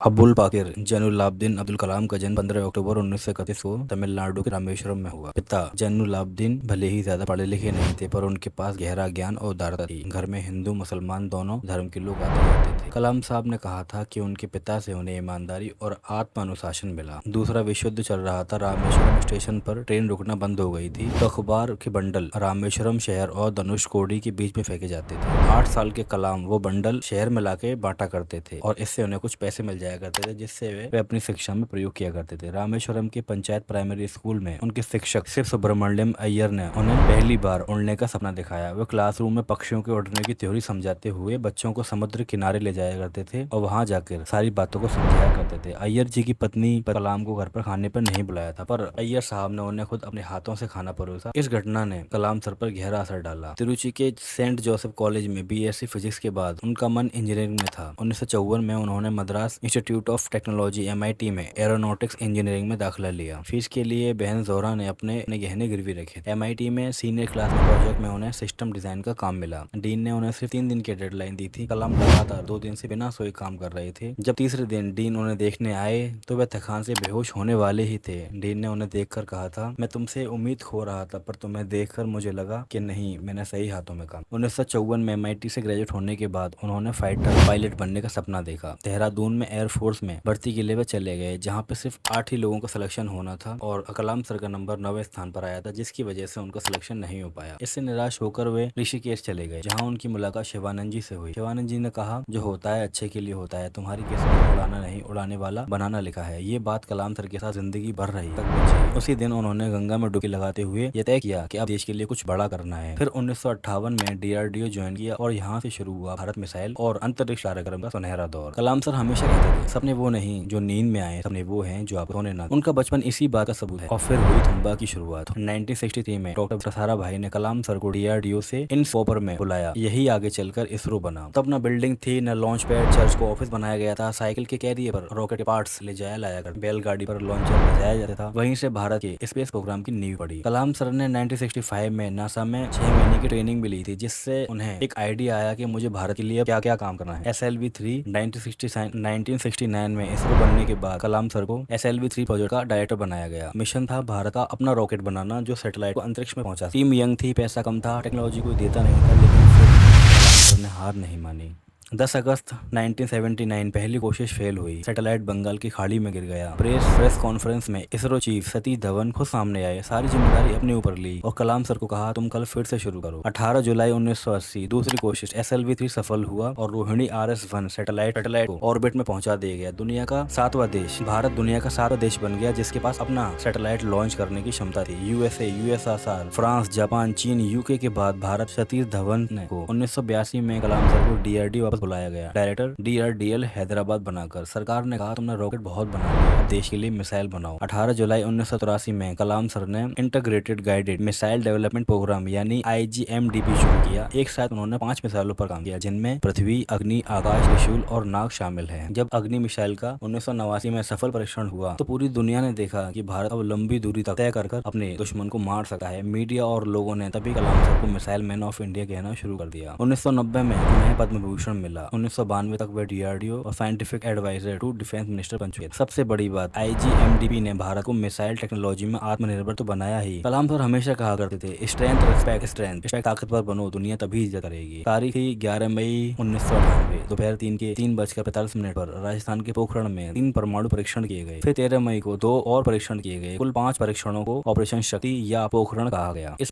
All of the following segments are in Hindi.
अबुल पाकिर जैनुलाब्दीन अब्दुल कलाम का जन्म 15 अक्टूबर 1931 को तमिलनाडु के रामेश्वरम में हुआ। पिता जैनुलाब्दीन भले ही ज्यादा पढ़े लिखे नहीं थे, पर उनके पास गहरा ज्ञान और उदारता थी। घर में हिंदू मुसलमान दोनों धर्म के लोग आते रहते थे। कलाम साहब ने कहा था कि उनके पिता से उन्हें ईमानदारी और आत्मानुशासन मिला। दूसरा विश्व युद्ध चल रहा था। रामेश्वरम स्टेशन पर ट्रेन रुकना बंद हो गई थी, तो अखबार के बंडल रामेश्वरम शहर और धनुषकोडी के बीच में फेंके जाते थे। 8 साल के कलाम वो बंडल शहर में लाके बांटा करते थे और इससे उन्हें कुछ पैसे मिल जाया करते थे, जिससे वे अपनी शिक्षा में प्रयोग किया करते थे। रामेश्वरम के पंचायत प्राइमरी स्कूल में उनके शिक्षक शिव सुब्रमण्यम अय्यर ने उन्हें पहली बार उड़ने का सपना दिखाया। वे क्लासरूम में पक्षियों के उड़ने की थ्योरी समझाते हुए बच्चों को समुद्र किनारे ले जाया करते थे और वहां जाकर सारी बातों को समझाया करते थे। अय्यर जी की पत्नी कलाम को घर पर खाने पर नहीं बुलाया था, पर अय्यर साहब ने उन्हें खुद अपने हाथों से खाना परोसा। इस घटना ने कलाम सर पर गहरा असर डाला। तिरुचि के सेंट जोसेफ कॉलेज में बीएससी फिजिक्स के बाद उनका मन इंजीनियरिंग में था। 1954 में उन्होंने Madras institute of technology MIT में एरोनॉटिक्स इंजीनियरिंग में दाखिला लिया। फीस के लिए बहन जोहरा ने अपने गहने गिरवी रखे। MIT में सीनियर क्लास में प्रोजेक्ट में उन्हें सिस्टम डिजाइन का काम मिला। डीन ने उन्हें सिर्फ 3 दिन की डेडलाइन दी थी। कलाम लगातार 2 दिन से बिना सोए काम कर रहे थे। जब तीसरे दिन डीन उन्हें देखने आए तो वे थकान से बेहोश होने वाले ही थे। डीन ने उन्हें देखकर कहा था, मैं तुमसे उम्मीद खो रहा था, पर तुम्हें देखकर मुझे लगा कि नहीं, मैंने सही हाथों में काम। 1954 में MIT से ग्रेजुएट होने के बाद उन्होंने फाइटर पायलट बनने का सपना देखा। देहरादून में एयरफोर्स में भर्ती के लिए वे चले गए, जहां पे सिर्फ 8 ही लोगों का सिलेक्शन होना था और कलाम सर का नंबर 9वें स्थान पर आया था, जिसकी वजह से उनका सिलेक्शन नहीं हो पाया। इससे निराश होकर वे ऋषिकेश चले गए, जहां उनकी मुलाकात शिवानंद जी से हुई। शिवानंद जी ने कहा, जो होता है अच्छे के लिए होता है, तुम्हारी किस्मत उड़ाना नहीं, उड़ाने वाला बनाना लिखा है। ये बात कलाम सर के साथ जिंदगी भर रही तक। उसी दिन उन्होंने गंगा में डुबकी लगाते हुए ये तय किया कि अब देश के लिए कुछ बड़ा करना है। फिर 1958 में DRDO ज्वाइन किया और यहाँ से शुरू हुआ भारत मिसाइल और अंतरिक्ष कार्यक्रम का सुनहरा दौर। कलाम सर हमेशा कहते थे, सपने वो नहीं जो नींद में आए, सपने वो हैं जो आप सोने ना। उनका बचपन इसी बात का सबूत है। और फिर हुई थम्बा की शुरुआत। 1963 में डॉक्टर सारा भाई ने कलाम सर को DRDO से इनफॉपर में बुलाया। यही आगे चलकर इसरो बना। तब न बिल्डिंग थी, न लॉन्च पैड, चर्च को ऑफिस बनाया गया था। साइकिल के कैरियर पर रॉकेट पार्ट्स ले जाया लाया कर, बैलगाड़ी पर लॉन्चर ले जाया जाता था। वहीं से भारत के स्पेस प्रोग्राम की नींव पड़ी। कलाम सर ने 1965 में नासा में 6 महीने की ट्रेनिंग भी ली थी, जिससे उन्हें एक आइडिया आया कि मुझे भारत के लिए क्या क्या काम करना है। SLV-3 1969 में इसरो बनने के बाद कलाम सर को SLV-3 प्रोजेक्ट का डायरेक्टर बनाया गया। मिशन था भारत का अपना रॉकेट बनाना, जो सैटेलाइट को अंतरिक्ष में पहुंचा। टीम यंग थी, पैसा कम था, टेक्नोलॉजी कोई देता नहीं था, लेकिन फिर कलाम सर ने हार नहीं मानी। 10 अगस्त 1979 पहली कोशिश फेल हुई। सैटेलाइट बंगाल की खाड़ी में गिर गया। प्रेस कॉन्फ्रेंस में इसरो चीफ सतीश धवन खुद सामने आए, सारी जिम्मेदारी अपने ऊपर ली और कलाम सर को कहा, तुम कल फिर से शुरू करो। 18 जुलाई 1980 दूसरी कोशिश SLV-3 सफल हुआ और रोहिणी RS-1 सैटेलाइट को ऑर्बिट में पहुंचा दिया गया। दुनिया का 7वां देश भारत दुनिया का 7वां देश बन गया जिसके पास अपना सैटेलाइट लॉन्च करने की क्षमता थी। USA, USSR, फ्रांस, जापान, चीन, UK के बाद भारत सतीश धवन को 1982 में कलाम सर को DRDO वापस बुलाया गया, डायरेक्टर DRDL हैदराबाद बनाकर। सरकार ने कहा, तुमने रॉकेट बहुत बना लिया, अब देश के लिए मिसाइल बनाओ। 18 जुलाई 1983 में कलाम सर ने integrated guided missile development program यानी IGMDP शुरू किया। एक साथ उन्होंने 5 मिसाइलों पर काम किया, जिनमें पृथ्वी, अग्नि, आकाश, त्रिशूल और नाग शामिल है। जब अग्नि मिसाइल का 1989 में सफल परीक्षण हुआ तो पूरी दुनिया ने देखा कि भारत अब लंबी दूरी तक तय कर अपने दुश्मन को मार सकता है। मीडिया और लोगों ने तभी कलाम सर को मिसाइल मैन ऑफ इंडिया कहना शुरू कर दिया। 1990 में उन्हें पद्म भूषण मिला। 1992 तक वे DRDO और scientific adviser to defence minister बन चुके। सबसे बड़ी बात, IGMDP ने भारत को मिसाइल टेक्नोलॉजी में आत्मनिर्भर तो बनाया ही, कलाम सर हमेशा कहा करते थे, स्ट्रेंथ रिस्पेक्ट स्ट्रेंथ, ताकतवर बनो, दुनिया तभी इज्जत करेगी। तारीख थी 11 मई 1998 दोपहर 3:45 पर राजस्थान के पोखरण में 3 परमाणु परीक्षण किए गए। फिर 13 मई को 2 और परीक्षण किए गए। कुल 5 परीक्षणों को ऑपरेशन शक्ति या पोखरण कहा गया। इस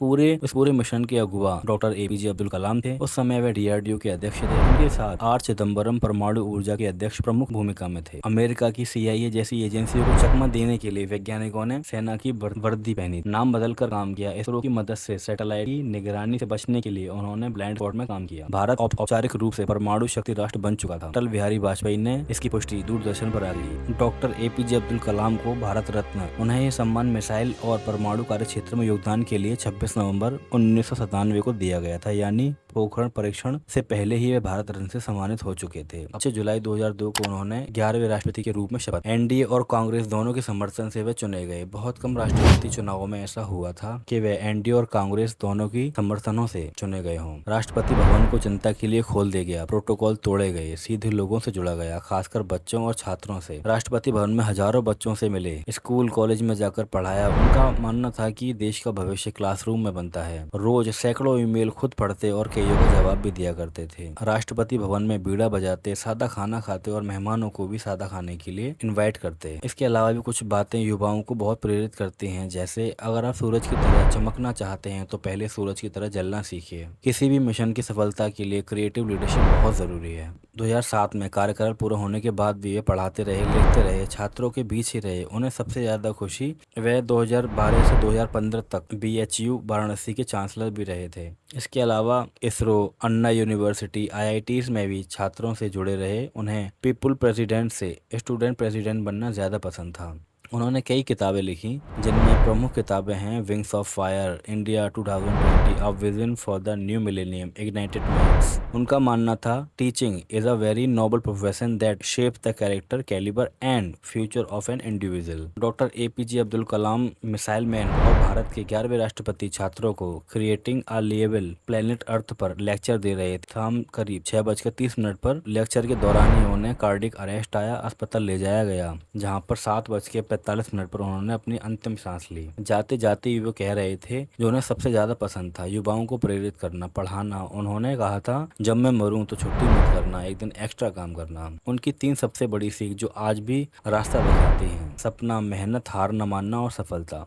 पूरे मिशन के अगुवा डॉक्टर APJ अब्दुल कलाम थे। उस समय वे DRDO के अध्यक्ष थे। उनके साथ R चिदम्बरम परमाणु ऊर्जा के अध्यक्ष प्रमुख भूमिका में थे। अमेरिका की CIA जैसी एजेंसियों को चकमा देने के लिए वैज्ञानिकों ने सेना की वर्दी पहनी, नाम बदलकर काम किया। इसरो की मदद से सैटेलाइट की निगरानी से बचने के लिए उन्होंने ब्लाइंड स्पॉट में काम किया। भारत औपचारिक रूप से परमाणु शक्ति राष्ट्र बन चुका था। अटल बिहारी वाजपेयी ने इसकी पुष्टि दूरदर्शन पर आ गई। डॉक्टर APJ अब्दुल कलाम को भारत रत्न, उन्हें यह सम्मान मिसाइल और परमाणु कार्य क्षेत्र में योगदान के लिए 26 नवंबर 1997 को दिया गया था, यानी पोखरण परीक्षण से पहले ही वे भारत रत्न से सम्मानित हो चुके थे। 5 जुलाई 2002 को उन्होंने 11वें राष्ट्रपति के रूप में शपथ। एनडीए और कांग्रेस दोनों के समर्थन से वे चुने गए। बहुत कम राष्ट्रपति चुनावों में ऐसा हुआ था कि वे एनडीए और कांग्रेस दोनों की समर्थनों से चुने गए हों। राष्ट्रपति भवन को जनता के लिए खोल दिया गया, प्रोटोकॉल तोड़े गए, सीधे लोगों से जुड़ा गया, खासकर बच्चों और छात्रों से। राष्ट्रपति भवन में हजारों बच्चों से मिले, स्कूल कॉलेज में जाकर पढ़ाया। उनका मानना था कि देश का भविष्य क्लासरूम में बनता है। रोज सैकड़ों ईमेल खुद पढ़ते और कईयों का जवाब भी दिया करते थे। राष्ट्रपति भवन में बीड़ा बजाते, सादा खाना खाते और मेहमानों को भी सादा खाने के लिए इनवाइट करते। इसके अलावा भी कुछ बातें युवाओं को बहुत प्रेरित करती हैं, जैसे अगर आप सूरज की तरह चमकना चाहते हैं तो पहले सूरज की तरह जलना सीखिए। किसी भी मिशन की सफलता के लिए क्रिएटिव लीडरशिप बहुत जरूरी है। 2007 में कार्यकाल पूरा होने के बाद भी वे पढ़ाते रहे, लिखते रहे, छात्रों के बीच ही रहे। उन्हें सबसे ज्यादा खुशी वे 2012 से 2015 तक बीएचयू वाराणसी के चांसलर भी रहे थे। इसके अलावा इसरो, अन्ना यूनिवर्सिटी, आईआईटीज में भी छात्रों से जुड़े रहे। उन्हें पीपल प्रेसिडेंट से स्टूडेंट प्रेसिडेंट बनना ज्यादा पसंद था। उन्होंने कई किताबें लिखी, जिनमें प्रमुख किताबें हैं wings of fire, India 2020, a vision for the new millennium, ignited minds. उनका मानना था teaching is a very noble profession that shapes the character, calibre and future of an individual. Doctor APJ Abdul Kalam missile man और भारत के 11वें राष्ट्रपति छात्रों को creating a liveable planet earth पर लेक्चर दे रहे थे। शाम करीब 6:30 पर लेक्चर के दौरान ही उन्हें कार्डिक अरेस्ट आया, अस्पताल ले जाया गया, जहाँ पर 7:45 पर उन्होंने अपनी अंतिम सांस ली। जाते जाते वो कह रहे थे जो उन्हें सबसे ज्यादा पसंद था, युवाओं को प्रेरित करना, पढ़ाना। उन्होंने कहा था जब मैं मरूं तो छुट्टी मत करना, एक दिन एक्स्ट्रा काम करना। उनकी 3 सबसे बड़ी सीख जो आज भी रास्ता दिखाती हैं: सपना, मेहनत, हार न मानना और सफलता।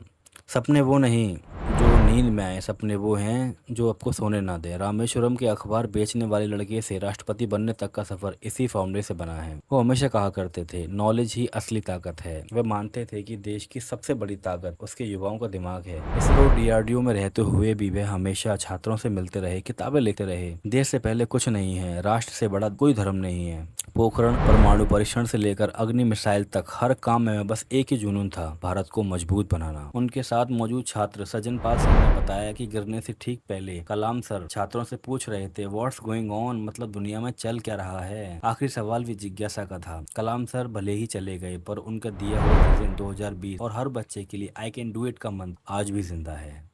सपने वो नहीं जो नींद में आए, सपने वो हैं जो आपको सोने ना दे। रामेश्वरम के अखबार बेचने वाले लड़के से राष्ट्रपति बनने तक का सफर इसी फॉर्मूले से बना है। वो हमेशा कहा करते थे नॉलेज ही असली ताकत है। वे मानते थे कि देश की सबसे बड़ी ताकत उसके युवाओं का दिमाग है। इसरो डीआरडीओ में रहते हुए भी वे हमेशा छात्रों से मिलते रहे, किताबें लेते रहे। देश से पहले कुछ नहीं है, राष्ट्र से बड़ा कोई धर्म नहीं है। पोखरण परमाणु परीक्षण से लेकर अग्नि मिसाइल तक हर काम में बस एक ही जुनून था, भारत को मजबूत बनाना। उनके साथ मौजूद छात्र सज्जन पाल सिंह ने बताया कि गिरने से ठीक पहले कलाम सर छात्रों से पूछ रहे थे व्हाट्स गोइंग ऑन, मतलब दुनिया में चल क्या रहा है। आखिरी सवाल भी जिज्ञासा का था। कलाम सर भले ही चले गए, पर उनका दिया हुआ विजन 2020 और हर बच्चे के लिए आई कैन डू इट का मंत्र आज भी जिंदा है।